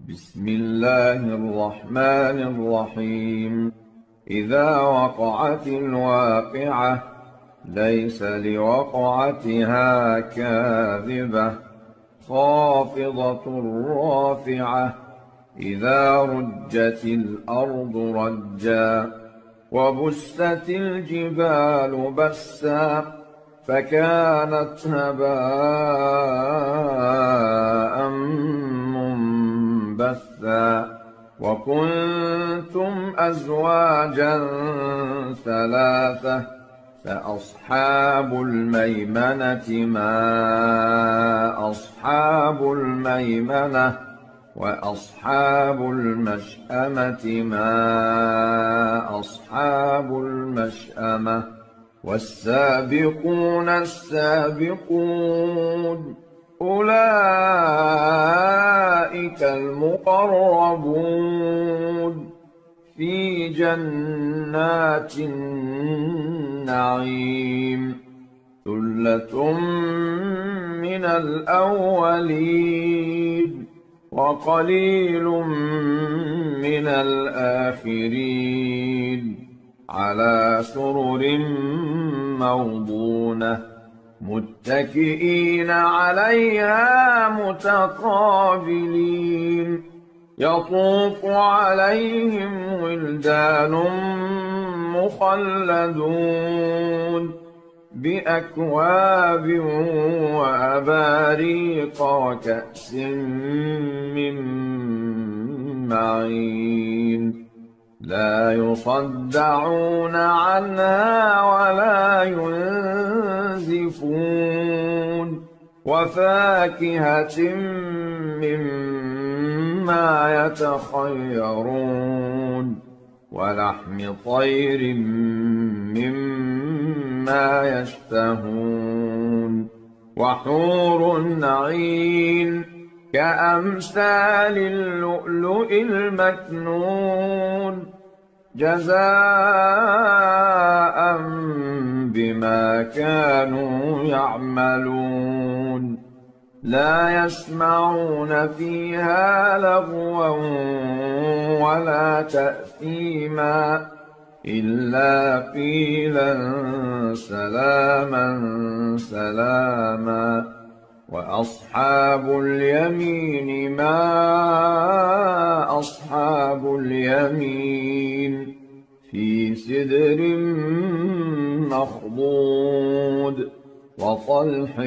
بسم الله الرحمن الرحيم. إذا وقعت الواقعة ليس لوقعتها كاذبة خافضة رافعة إذا رجت الأرض رجا وبست الجبال بسا فكانت هباء منبثا وكنتم أزواجا ثلاثة فأصحاب الميمنة ما أصحاب الميمنة وأصحاب المشأمة ما أصحاب المشأمة والسابقون السابقون أولئك المقربون في جنات النعيم ثلة من الأولين وقليل من الآخرين على سرر موضونة متكئين عليها متقابلين يطوف عليهم ولدان مخلدون بأكواب وأباريق وكأس من معين لا يصدعون عنها ولا ينزفون وفاكهة مما يتخيرون ولحم طير مما يشتهون وحور عين كأمثال اللؤلؤ المكنون جزاء بما كانوا يعملون لا يسمعون فيها لغوا ولا تأثيما إلا قيلا سلاما سلاما وأصحاب اليمين ما أصحاب اليمين في سدر مخضود وطلح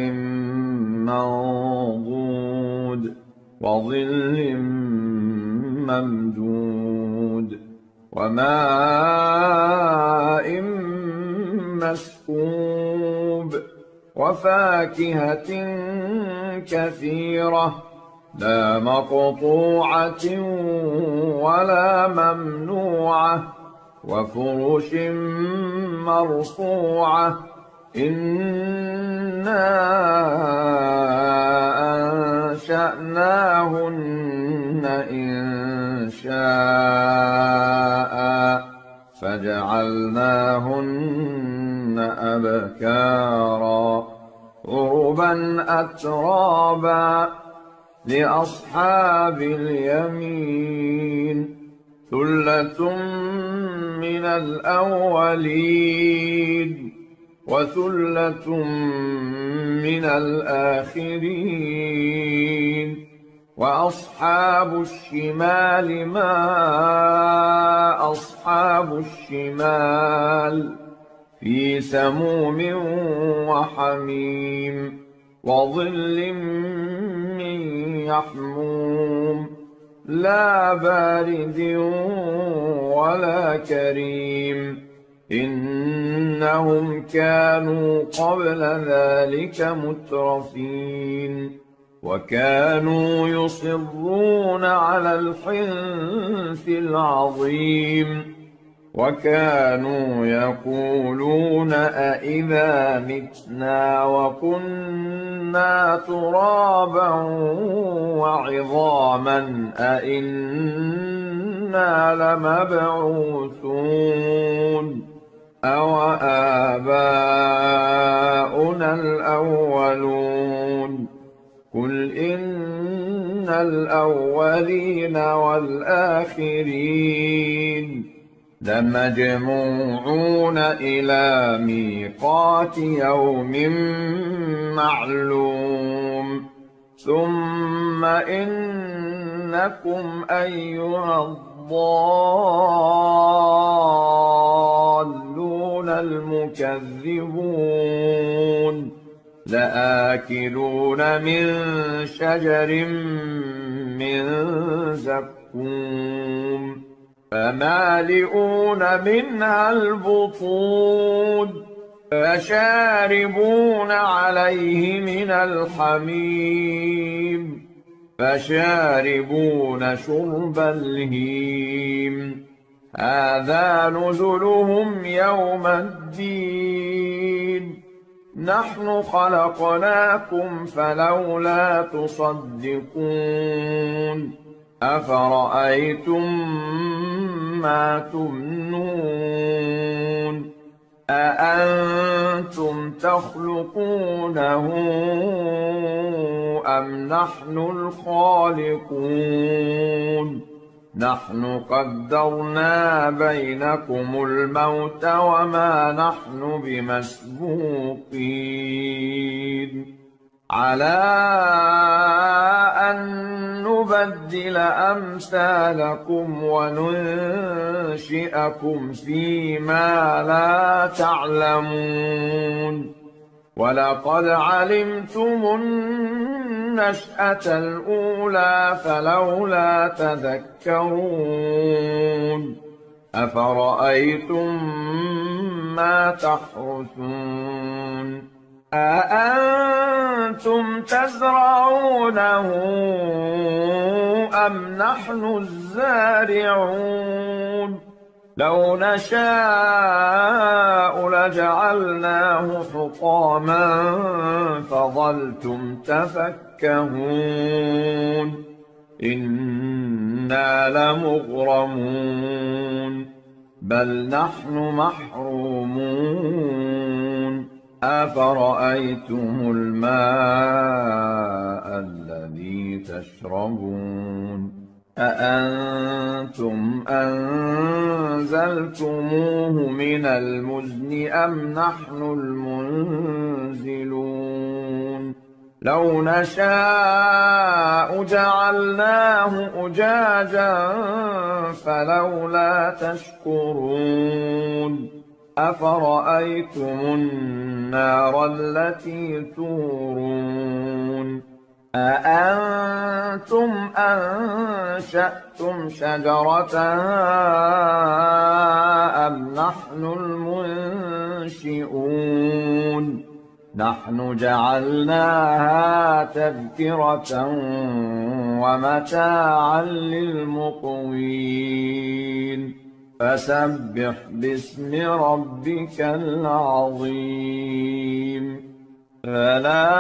منضود وظل ممدود وماء مسكوب وفاكهة كثيرة لا مقطوعة ولا ممنوعة وفرش مرفوعة إنا أنشأناهن إنشاء فجعلناهن أبكارا عربا أترابا لأصحاب اليمين ثلة من الأولين وثلة من الآخرين وأصحاب الشمال ما أصحاب الشمال في سموم وحميم وظل من يحموم لا بارد ولا كريم إنهم كانوا قبل ذلك مترفين وكانوا يصرون على الحنث العظيم وكانوا يقولون أإذا متنا وكنا ترابا وعظاما أإنا لمبعوثون أوآباؤنا الأولون قل إن الأولين والآخرين لمجموعون إلى ميقات يوم معلوم ثم إنكم أيها الضالون المكذبون لآكلون من شجر من زقوم فمالئون منها البطون فشاربون عليه من الحميم فشاربون شرب الهيم هذا نزلهم يوم الدين نحن خلقناكم فلولا تصدقون أفرأيتم ما تمنون أأنتم تخلقونه أم نحن الخالقون نحن قدرنا بينكم الموت وما نحن بمسبوقين على أن نبدل أمثالكم وننشئكم فيما لا تعلمون ولقد علمتم النشأة الأولى فلولا تذكرون أفرأيتم ما تحرثون أأنتم تزرعونه أم نحن الزارعون لو نشاء لجعلناه حطاما فظلتم تفكهون إنا لمغرمون بل نحن محرومون أفرأيتم الماء الذي تشربون أأنتم أنزلتموه من المزن أم نحن المنزلون لو نشاء جعلناه أجاجا فلولا تشكرون أفرأيتم النار التي تورون أأنتم أنشأتم شجرتها أم نحن المنشئون نحن جعلناها تذكرة ومتاعا للمقوين فسبح باسم ربك العظيم فلا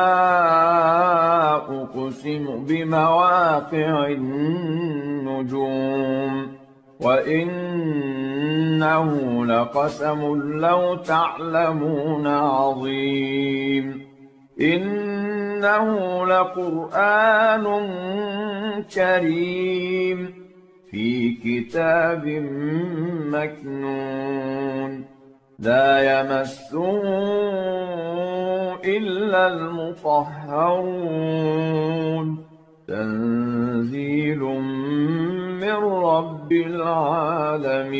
أقسم بمواقع النجوم وإنه لقسم لو تعلمون عظيم إنه لقرآن كريم في كتاب مكنون لا يمسه إلا المطهرون تنزيل من رب العالمين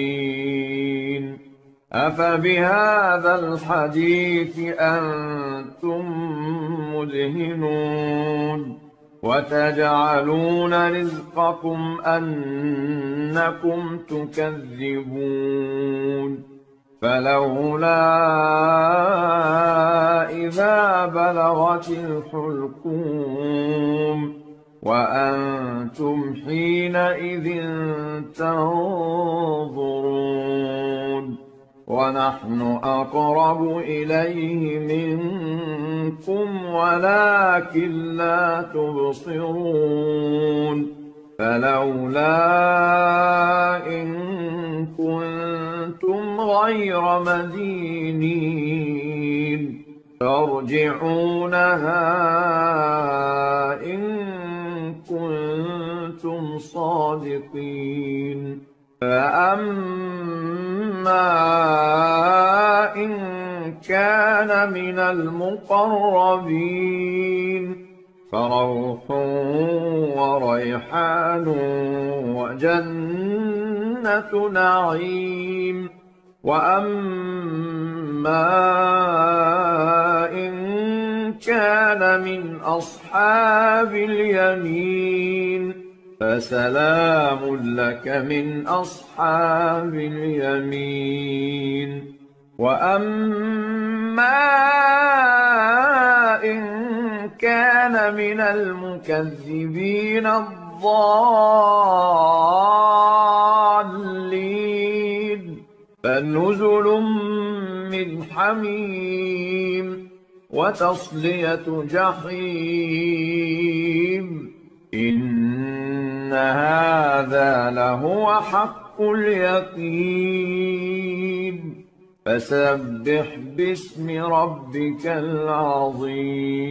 أفبهذا الحديث أنتم مدهنون وتجعلون رزقكم أنكم تكذبون فلولا إذا بلغت الحلقوم وأنتم حينئذ تنظرون ونحن أقرب إليه منكم ولكن لا تبصرون فلولا إن كنتم غير مدينين ترجعونها إن كنتم صادقين فأما إن كان من المقربين فروح وريحان وجنة نعيم وأما إن كان من أصحاب اليمين فسلام لك من أصحاب اليمين وأما إن كان من المكذبين الضالين فنزل من حميم وتصلية جحيم إن هذا لهو حق اليقين فسبح باسم ربك العظيم